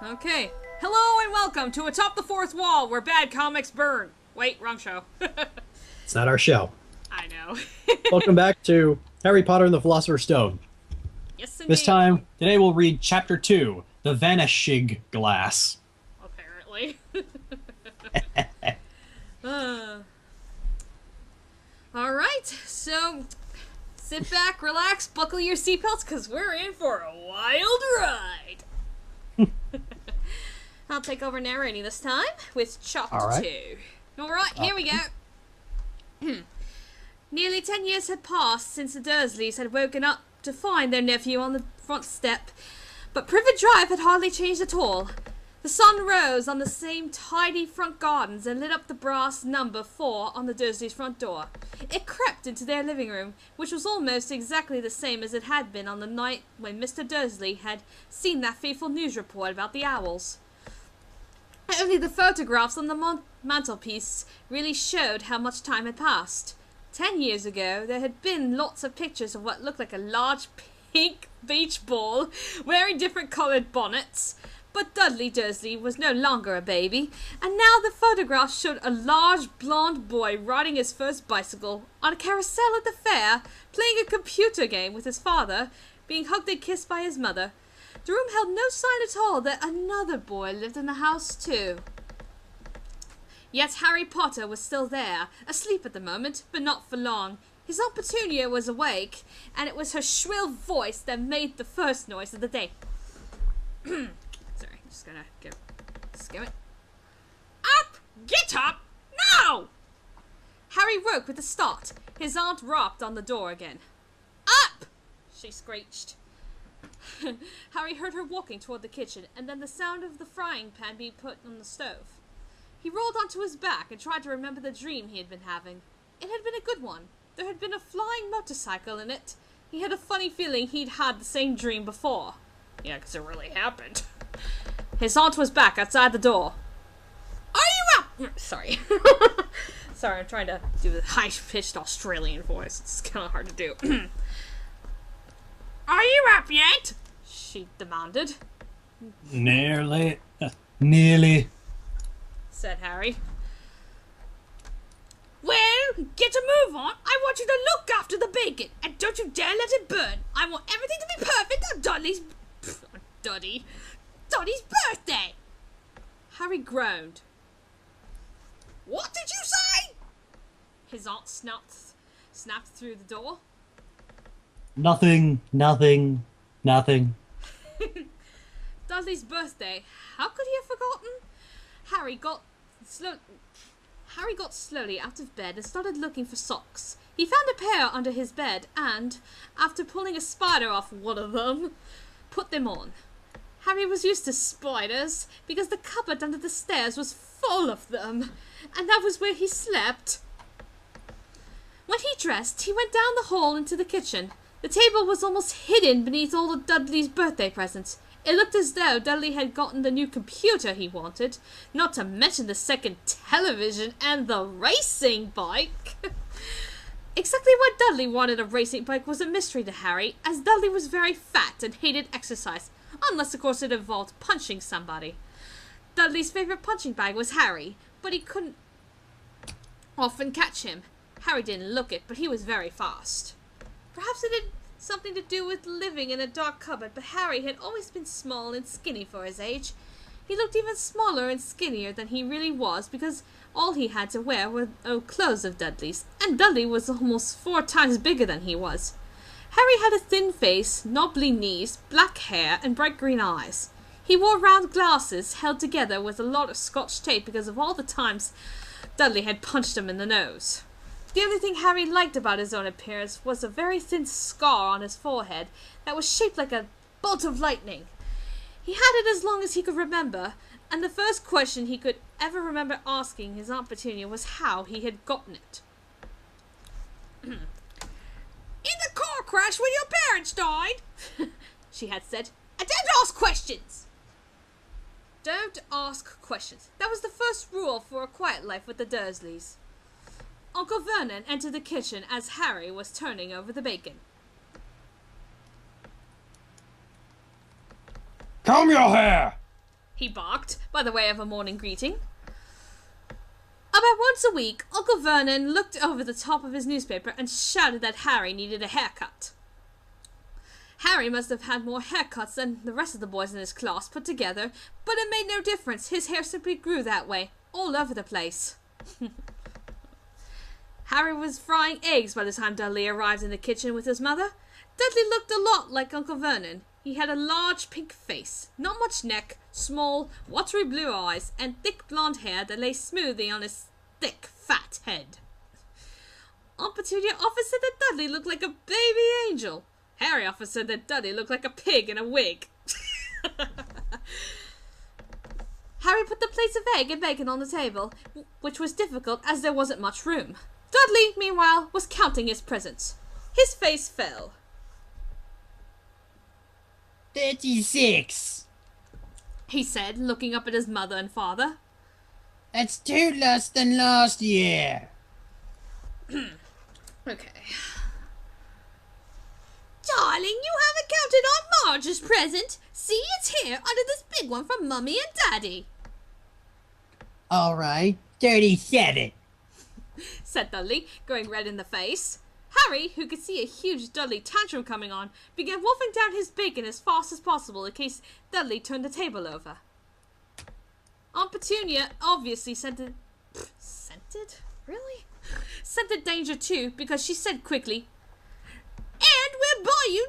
Okay. Hello and welcome to Atop the Fourth Wall, where bad comics burn. Wait, wrong show. It's not our show. I know. Welcome back to Harry Potter and the Philosopher's Stone. Yes, indeed. This time, today we'll read Chapter 2, The Vanishing Glass. Apparently. Alright, so sit back, relax, buckle your seatbelts, because we're in for a wild ride. I'll take over narrating this time with Chapter 2. Alright, here we go. Nearly 10 years had passed since the Dursleys had woken up to find their nephew on the front step, but Privet Drive had hardly changed at all. The sun rose on the same tidy front gardens and lit up the brass number 4 on the Dursleys' front door. It crept into their living room, which was almost exactly the same as it had been on the night when Mr. Dursley had seen that fateful news report about the owls. Only the photographs on the mantelpiece really showed how much time had passed. 10 years ago, there had been lots of pictures of what looked like a large pink beach ball wearing different coloured bonnets. But Dudley Dursley was no longer a baby, and now the photograph showed a large blonde boy riding his first bicycle on a carousel at the fair, playing a computer game with his father, being hugged and kissed by his mother. The room held no sign at all that another boy lived in the house too. Yet Harry Potter was still there, asleep at the moment, but not for long. His Aunt Petunia was awake, and it was her shrill voice that made the first noise of the day. Sorry, just gonna skim it. Up! Get up! Now! Harry woke with a start. His aunt rapped on the door again. Up! She screeched. Harry heard her walking toward the kitchen, and then the sound of the frying pan being put on the stove. He rolled onto his back and tried to remember the dream he had been having. It had been a good one. There had been a flying motorcycle in it. He had a funny feeling he'd had the same dream before. Yeah, because it really happened. His aunt was back outside the door. Are you up? Sorry. Sorry, I'm trying to do the high-pitched Australian voice. It's kind of hard to do. Are you up yet? She demanded. Nearly, said Harry. Well, get a move on. I want you to look after the bacon, and don't you dare let it burn. I want everything to be perfect on Dudley's birthday. Harry groaned. What did you say? His aunt snapped through the door. Nothing. Dudley's birthday. How could he have forgotten? Harry got slowly out of bed and started looking for socks. He found a pair under his bed and, after pulling a spider off one of them, put them on. Harry was used to spiders because the cupboard under the stairs was full of them, and that was where he slept. When he dressed, he went down the hall into the kitchen. The table was almost hidden beneath all of Dudley's birthday presents. It looked as though Dudley had gotten the new computer he wanted, not to mention the second television and the racing bike. Exactly why Dudley wanted a racing bike was a mystery to Harry, as Dudley was very fat and hated exercise, unless of course it involved punching somebody. Dudley's favourite punching bag was Harry, but he couldn't often catch him. Harry didn't look it, but he was very fast. Perhaps it had something to do with living in a dark cupboard, but Harry had always been small and skinny for his age. He looked even smaller and skinnier than he really was, because all he had to wear were old clothes of Dudley's, and Dudley was almost 4 times bigger than he was. Harry had a thin face, knobbly knees, black hair, and bright green eyes. He wore round glasses held together with a lot of Scotch tape because of all the times Dudley had punched him in the nose. The only thing Harry liked about his own appearance was a very thin scar on his forehead that was shaped like a bolt of lightning. He had it as long as he could remember, and the first question he could ever remember asking his Aunt Petunia was how he had gotten it. In the car crash when your parents died, she had said. I don't ask questions. Don't ask questions. That was the first rule for a quiet life with the Dursleys. Uncle Vernon entered the kitchen as Harry was turning over the bacon. Comb your hair! he barked, by the way of a morning greeting. About once a week, Uncle Vernon looked over the top of his newspaper and shouted that Harry needed a haircut. Harry must have had more haircuts than the rest of the boys in his class put together, but it made no difference. His hair simply grew that way, all over the place. Harry was frying eggs by the time Dudley arrived in the kitchen with his mother. Dudley looked a lot like Uncle Vernon. He had a large pink face, not much neck, small, watery blue eyes, and thick blonde hair that lay smoothly on his thick, fat head. Aunt Petunia often said that Dudley looked like a baby angel. Harry often said that Dudley looked like a pig in a wig. Harry put the plates of egg and bacon on the table, which was difficult as there wasn't much room. Dudley, meanwhile, was counting his presents. His face fell. 36, he said, looking up at his mother and father. That's 2 less than last year. Okay. Darling, you haven't counted on Marge's present. See, it's here under this big one from Mummy and Daddy. Alright, 37. said Dudley, going red in the face. Harry, who could see a huge Dudley tantrum coming on, began wolfing down his bacon as fast as possible in case Dudley turned the table over. Aunt Petunia obviously scented danger too, because she said quickly, "And we'll buy you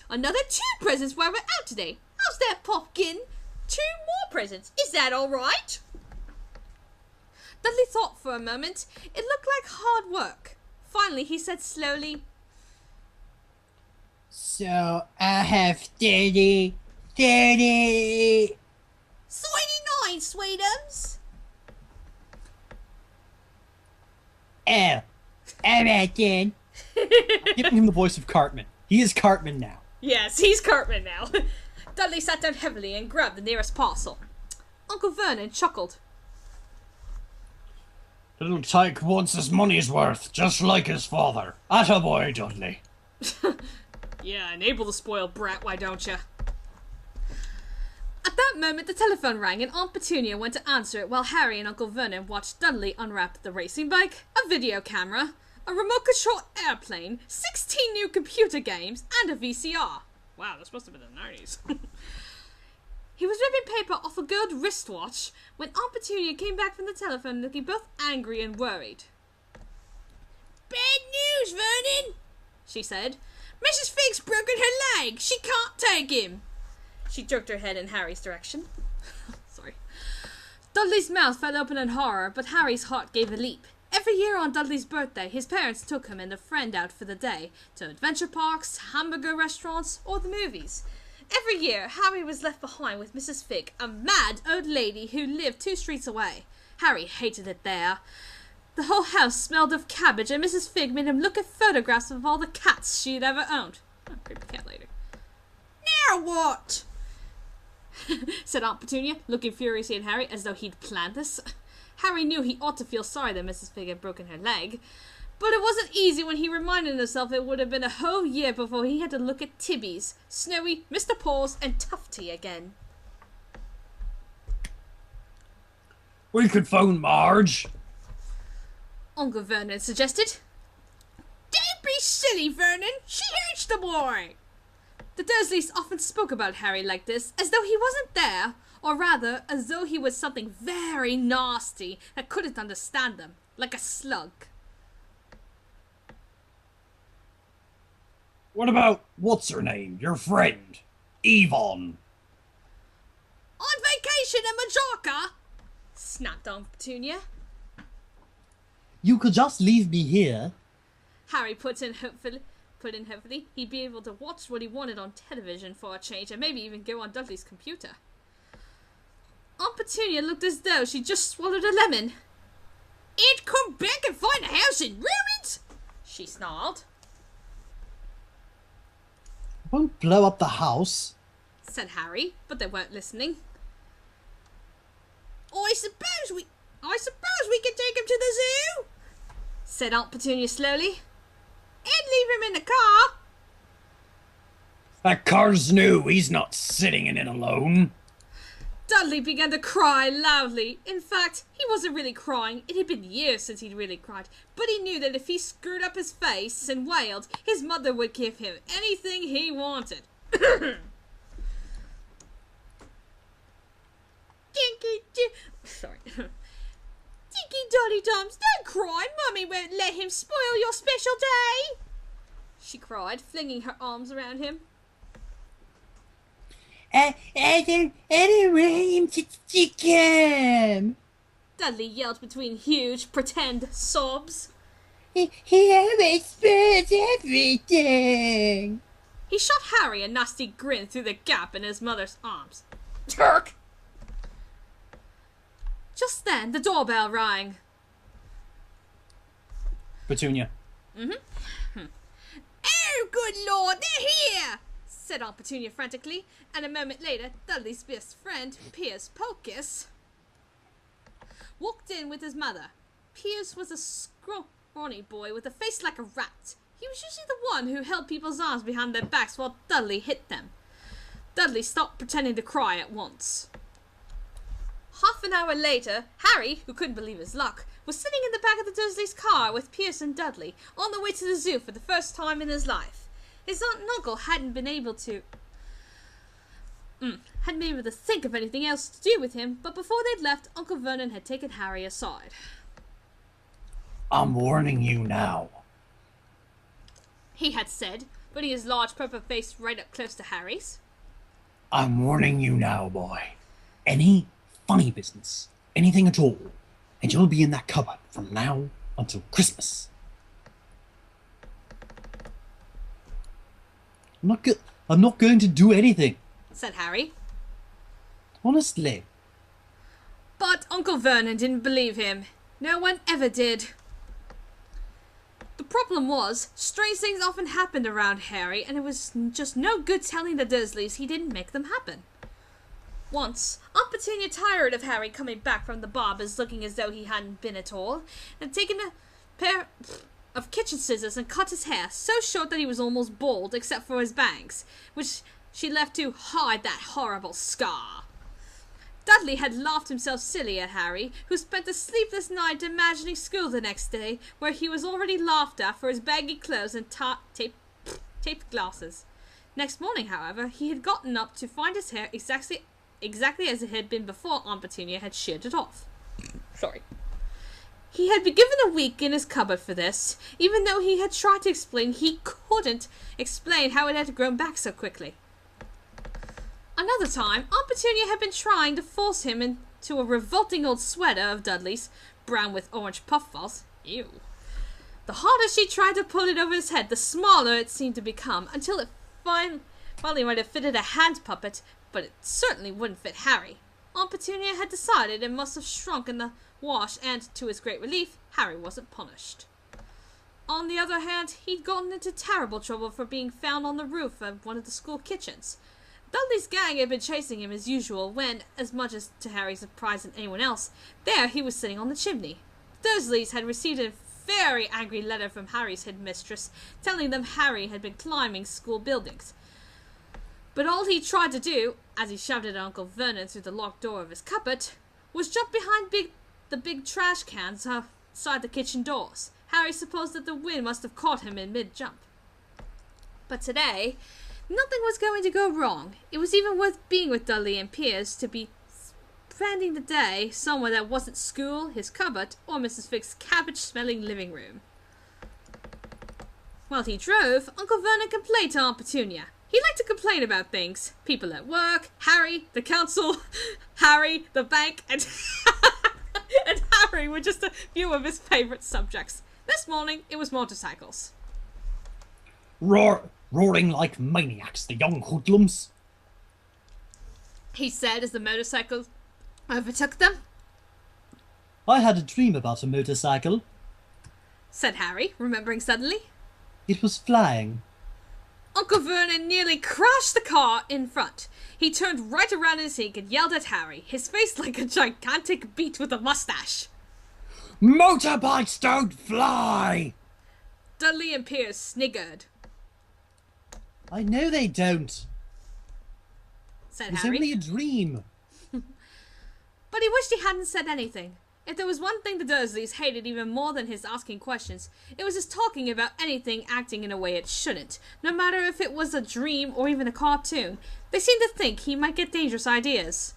another 2 presents while we're out today. How's that, Popkin? 2 more presents. Is that all right?" Dudley thought for a moment. It looked like hard work. Finally, he said slowly, So I have 30. 29, sweetums. Oh, alright then. Giving him the voice of Cartman. He is Cartman now. Yes, he's Cartman now. Dudley sat down heavily and grabbed the nearest parcel. Uncle Vernon chuckled. Little tyke wants his money's worth, just like his father. Attaboy, Dudley. Yeah, enable the spoiled brat, why don't you? At that moment, the telephone rang and Aunt Petunia went to answer it while Harry and Uncle Vernon watched Dudley unwrap the racing bike, a video camera, a remote-controlled airplane, 16 new computer games, and a VCR. Wow, this must have been the 90s. He was ripping paper off a gold wristwatch when Aunt Petunia came back from the telephone looking both angry and worried. "Bad news, Vernon," she said. "Mrs. Fig's broken her leg. She can't take him." She jerked her head in Harry's direction. Sorry. Dudley's mouth fell open in horror, but Harry's heart gave a leap. Every year on Dudley's birthday, his parents took him and a friend out for the day, to adventure parks, hamburger restaurants, or the movies. Every year, Harry was left behind with Mrs. Fig, a mad old lady who lived 2 streets away. Harry hated it there. The whole house smelled of cabbage, and Mrs. Fig made him look at photographs of all the cats she had ever owned. Oh, creepy cat lady. "Now what?" said Aunt Petunia, looking furiously at Harry as though he'd planned this. Harry knew he ought to feel sorry that Mrs. Fig had broken her leg, but it wasn't easy when he reminded himself it would have been a whole year before he had to look at Tibby's, Snowy, Mr. Paws, and Tufty again. We could phone Marge. Uncle Vernon suggested. "Don't be silly, Vernon. She hates the boy." The Dursleys often spoke about Harry like this, as though he wasn't there, or rather, as though he was something very nasty that couldn't understand them, like a slug. What about, what's her name, your friend? Yvonne. "On vacation in Majorca," snapped Aunt Petunia. You could just leave me here. Harry put in hopefully he'd be able to watch what he wanted on television for a change and maybe even go on Dudley's computer. Aunt Petunia looked as though she'd just swallowed a lemon. "And come back and find the house in ruins?" she snarled. Won't blow up the house, said Harry, but they weren't listening. I suppose we can take him to the zoo," said Aunt Petunia slowly. "And leave him in the car." That car's new, he's not sitting in it alone. Dudley began to cry loudly. In fact, he wasn't really crying. It had been years since he'd really cried. But he knew that if he screwed up his face and wailed, his mother would give him anything he wanted. Sorry. Dinky Dotty Dums, don't cry. Mummy won't let him spoil your special day, she cried, flinging her arms around him. I don't want him to come. Dudley yelled between huge, pretend sobs. He always spoils everything. He shot Harry a nasty grin through the gap in his mother's arms. Turk! Just then, the doorbell rang. Petunia. Oh, good Lord, they're here! Said Aunt Petunia frantically, and a moment later, Dudley's best friend, Piers Pocus, walked in with his mother. Piers was a scrawny boy with a face like a rat. He was usually the one who held people's arms behind their backs while Dudley hit them. Dudley stopped pretending to cry at once. Half an hour later, Harry, who couldn't believe his luck, was sitting in the back of the Dursleys' car with Piers and Dudley, on the way to the zoo for the first time in his life. His aunt and uncle hadn't been able to think of anything else to do with him, but before they'd left, Uncle Vernon had taken Harry aside. I'm warning you now. He had said, putting his large purple face right up close to Harry's. I'm warning you now, boy. Any funny business, anything at all, and you'll be in that cupboard from now until Christmas. I'm not going to do anything, said Harry. Honestly. But Uncle Vernon didn't believe him. No one ever did. The problem was, strange things often happened around Harry, and it was just no good telling the Dursleys he didn't make them happen. Once, Aunt Petunia, tired of Harry coming back from the barbers looking as though he hadn't been at all, had taken a pair of kitchen scissors and cut his hair so short that he was almost bald except for his bangs, which she left to hide that horrible scar. Dudley had laughed himself silly at Harry, who spent a sleepless night imagining school the next day, where he was already laughed at for his baggy clothes and taped glasses. Next morning, however, he had gotten up to find his hair exactly as it had been before Aunt Petunia had sheared it off. Sorry. He had been given a week in his cupboard for this, even though he had tried to explain he couldn't explain how it had grown back so quickly. Another time, Aunt Petunia had been trying to force him into a revolting old sweater of Dudley's, brown with orange puffballs. Ew. The harder she tried to pull it over his head, the smaller it seemed to become, until it finally might have fitted a hand puppet, but it certainly wouldn't fit Harry. Aunt Petunia had decided it must have shrunk in the wash, and, to his great relief, Harry wasn't punished. On the other hand, he'd gotten into terrible trouble for being found on the roof of one of the school kitchens. Dudley's gang had been chasing him as usual when, as much as to Harry's surprise than anyone else, there he was sitting on the chimney. Dursleys had received a very angry letter from Harry's headmistress, telling them Harry had been climbing school buildings. But all he tried to do, as he shouted at Uncle Vernon through the locked door of his cupboard, was jump behind the big trash cans outside the kitchen doors. Harry supposed that the wind must have caught him in mid-jump. But today, nothing was going to go wrong. It was even worth being with Dudley and Piers to be spending the day somewhere that wasn't school, his cupboard, or Mrs. Fig's cabbage-smelling living room. While he drove, Uncle Vernon complained to Aunt Petunia. He liked to complain about things. People at work, Harry, the council, Harry, the bank, and and Harry were just a few of his favourite subjects. This morning, it was motorcycles. Roaring like maniacs, the young hoodlums, he said as the motorcycle overtook them. I had a dream about a motorcycle. Said Harry, remembering suddenly. It was flying. Uncle Vernon nearly crashed the car in front. He turned right around in his seat and yelled at Harry, his face like a gigantic beet with a mustache. Motorbikes don't fly! Dudley and Piers sniggered. I know they don't. Said It's Harry. only a dream. but he wished he hadn't said anything. If there was one thing the Dursleys hated even more than his asking questions, it was his talking about anything acting in a way it shouldn't, no matter if it was a dream or even a cartoon. They seemed to think he might get dangerous ideas.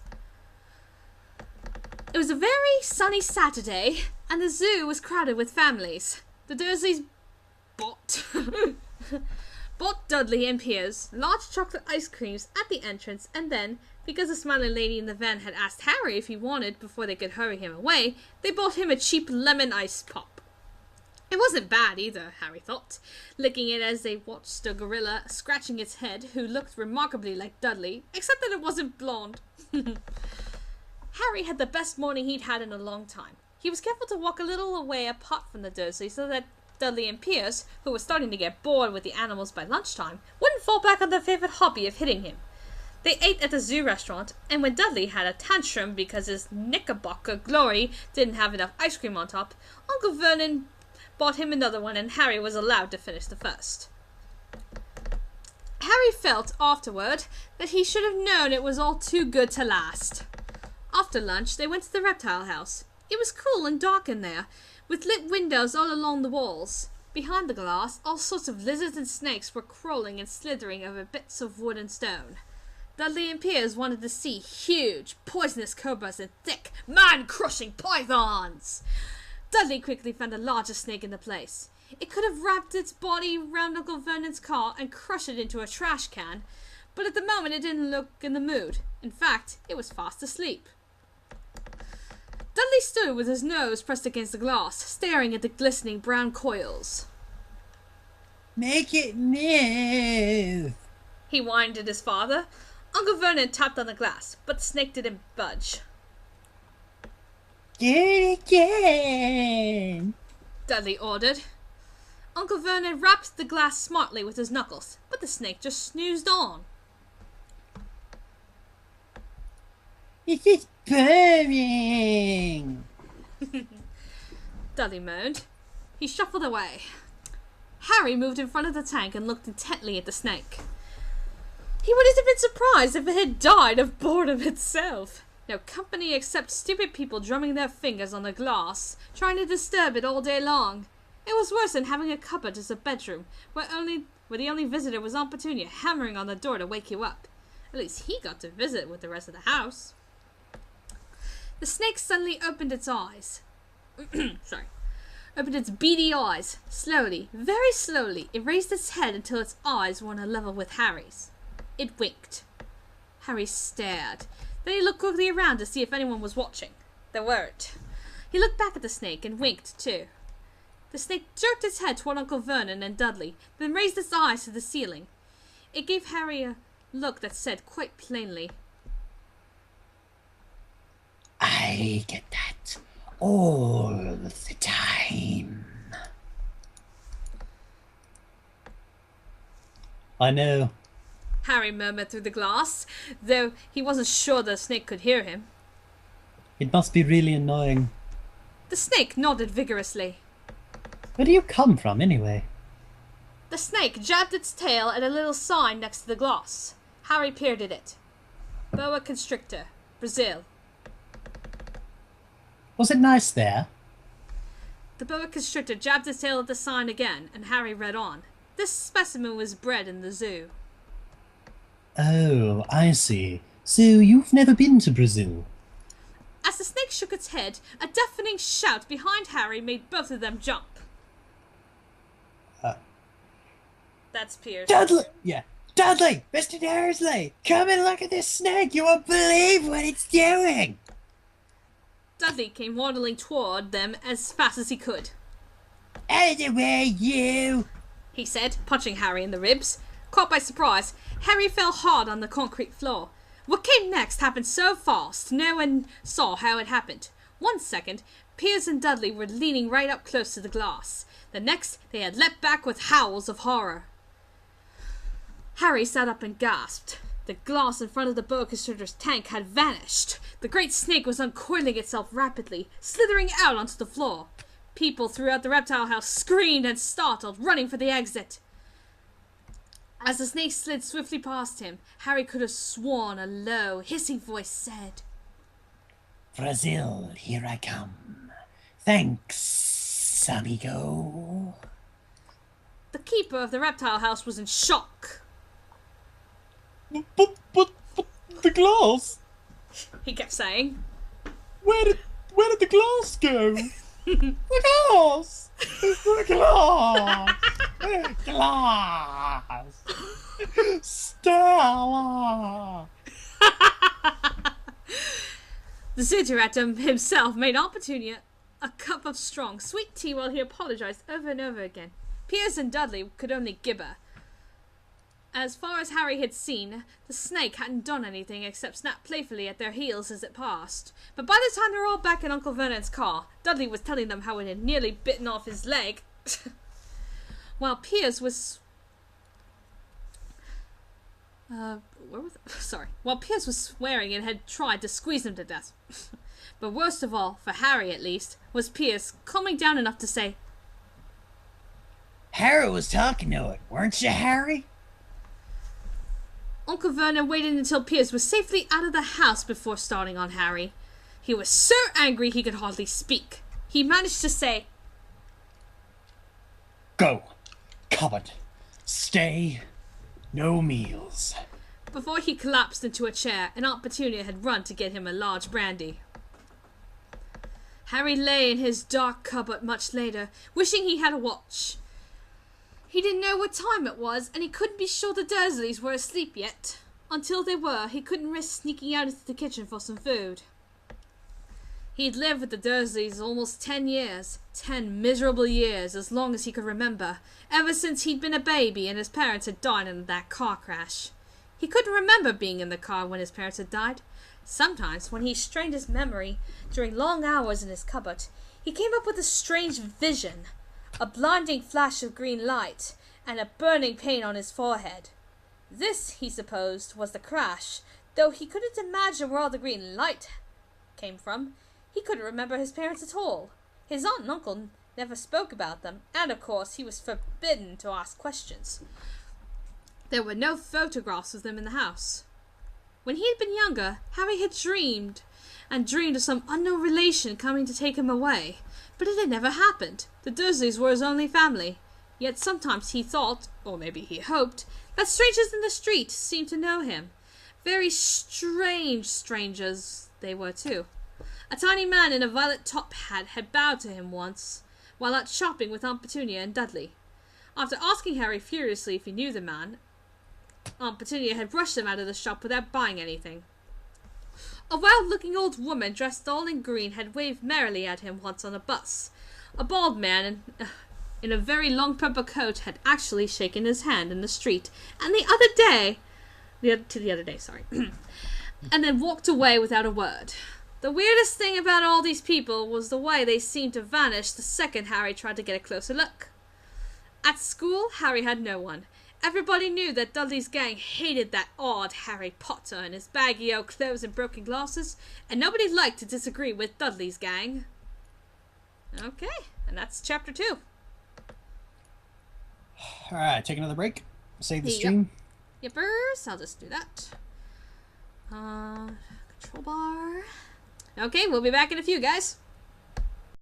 It was a very sunny Saturday, and the zoo was crowded with families. The Dursleys bought Dudley and Piers large chocolate ice creams at the entrance, and then, because the smiling lady in the van had asked Harry if he wanted before they could hurry him away, they bought him a cheap lemon ice pop. It wasn't bad either, Harry thought, licking it as they watched the gorilla scratching its head, who looked remarkably like Dudley, except that it wasn't blonde. Harry had the best morning he'd had in a long time. He was careful to walk a little way apart from the Dursleys so that Dudley and Piers, who were starting to get bored with the animals by lunchtime, wouldn't fall back on their favourite hobby of hitting him. They ate at the zoo restaurant, and when Dudley had a tantrum because his Knickerbocker glory didn't have enough ice cream on top, Uncle Vernon bought him another one, and Harry was allowed to finish the first. Harry felt afterward that he should have known it was all too good to last. After lunch, they went to the reptile house. It was cool and dark in there, with lit windows all along the walls. Behind the glass, all sorts of lizards and snakes were crawling and slithering over bits of wood and stone. Dudley and Piers wanted to see huge, poisonous cobras and thick, man-crushing pythons. Dudley quickly found the largest snake in the place. It could have wrapped its body round Uncle Vernon's car and crushed it into a trash can, but at the moment it didn't look in the mood. In fact, it was fast asleep. Dudley stood with his nose pressed against the glass, staring at the glistening brown coils. Make it move, he whined at his father. Uncle Vernon tapped on the glass, but the snake didn't budge. Do it again, Dudley ordered. Uncle Vernon rapped the glass smartly with his knuckles, but the snake just snoozed on. It is purring, Dudley moaned. He shuffled away. Harry moved in front of the tank and looked intently at the snake. He wouldn't have been surprised if it had died of boredom itself. No company except stupid people drumming their fingers on the glass, trying to disturb it all day long. It was worse than having a cupboard as a bedroom, where the only visitor was Aunt Petunia hammering on the door to wake you up. At least he got to visit with the rest of the house. The snake suddenly opened its eyes. Opened its beady eyes. Slowly, very slowly, it raised its head until its eyes were on a level with Harry's. It winked. Harry stared. Then he looked quickly around to see if anyone was watching. There weren't. He looked back at the snake and winked too. The snake jerked its head toward Uncle Vernon and Dudley, then raised its eyes to the ceiling. It gave Harry a look that said quite plainly, I get that all the time. I know. Harry murmured through the glass, though he wasn't sure the snake could hear him. It must be really annoying. The snake nodded vigorously. Where do you come from, anyway? The snake jabbed its tail at a little sign next to the glass. Harry peered at it. Boa constrictor, Brazil. Was it nice there? The boa constrictor jabbed its tail at the sign again, and Harry read on. This specimen was bred in the zoo. Oh, I see. So you've never been to Brazil? As the snake shook its head, a deafening shout behind Harry made both of them jump. That's Piers. Dudley! Yeah. Dudley! Mr. Dursley! Come and look at this snake! You won't believe what it's doing! Dudley came waddling toward them as fast as he could. Out of the way, you! He said, punching Harry in the ribs. Caught by surprise, Harry fell hard on the concrete floor. What came next happened so fast, no one saw how it happened. 1 second, Piers and Dudley were leaning right up close to the glass. The next, they had leapt back with howls of horror. Harry sat up and gasped. The glass in front of the boa constrictor's tank had vanished. The great snake was uncoiling itself rapidly, slithering out onto the floor. People throughout the reptile house screamed and startled, running for the exit. As the snake slid swiftly past him, Harry could have sworn a low, hissing voice said, Brazil, here I come. Thanks, amigo. The keeper of the reptile house was in shock. But the glass. He kept saying. Where did the glass go? The glass. The glass. Glass. Stella. The Ziteratum himself made Aunt Petunia a cup of strong, sweet tea while he apologized over and over again. Piers and Dudley could only gibber. As far as Harry had seen, the snake hadn't done anything except snap playfully at their heels as it passed. But by the time they were all back in Uncle Vernon's car, Dudley was telling them how it had nearly bitten off his leg, while Piers was... While Piers was swearing and had tried to squeeze him to death. But worst of all, for Harry at least, was Piers calming down enough to say, Harry was talking to it, weren't you, Harry? Uncle Vernon waited until Piers was safely out of the house before starting on Harry. He was so angry he could hardly speak. He managed to say, Go. Cupboard. Stay. No meals. before he collapsed into a chair and Aunt Petunia had run to get him a large brandy. Harry lay in his dark cupboard much later, wishing he had a watch. He didn't know what time it was, and he couldn't be sure the Dursleys were asleep yet. Until they were, he couldn't risk sneaking out into the kitchen for some food. He'd lived with the Dursleys almost 10 years. 10 miserable years, as long as he could remember, ever since he'd been a baby and his parents had died in that car crash. He couldn't remember being in the car when his parents had died. Sometimes, when he strained his memory during long hours in his cupboard, he came up with a strange vision. A blinding flash of green light, and a burning pain on his forehead. This, he supposed, was the crash, though he couldn't imagine where all the green light came from. He couldn't remember his parents at all. His aunt and uncle never spoke about them, and of course he was forbidden to ask questions. There were no photographs of them in the house. When he had been younger, Harry had dreamed of some unknown relation coming to take him away. But it had never happened. The Dursleys were his only family. Yet sometimes he thought, or maybe he hoped, that strangers in the street seemed to know him. Very strange strangers they were too. A tiny man in a violet top hat had bowed to him once, while out shopping with Aunt Petunia and Dudley. After asking Harry furiously if he knew the man, Aunt Petunia had rushed him out of the shop without buying anything. A wild-looking old woman dressed all in green had waved merrily at him once on a bus. A bald man in a very long purple coat had actually shaken his hand in the street, and the other day, and then walked away without a word. The weirdest thing about all these people was the way they seemed to vanish the second Harry tried to get a closer look. At school, Harry had no one. Everybody knew that Dudley's gang hated that odd Harry Potter and his baggy old clothes and broken glasses, and nobody liked to disagree with Dudley's gang. Okay, and that's chapter 2. Alright, take another break. Save the stream. Yippers, I'll just do that. Control bar. Okay, we'll be back in a few, guys.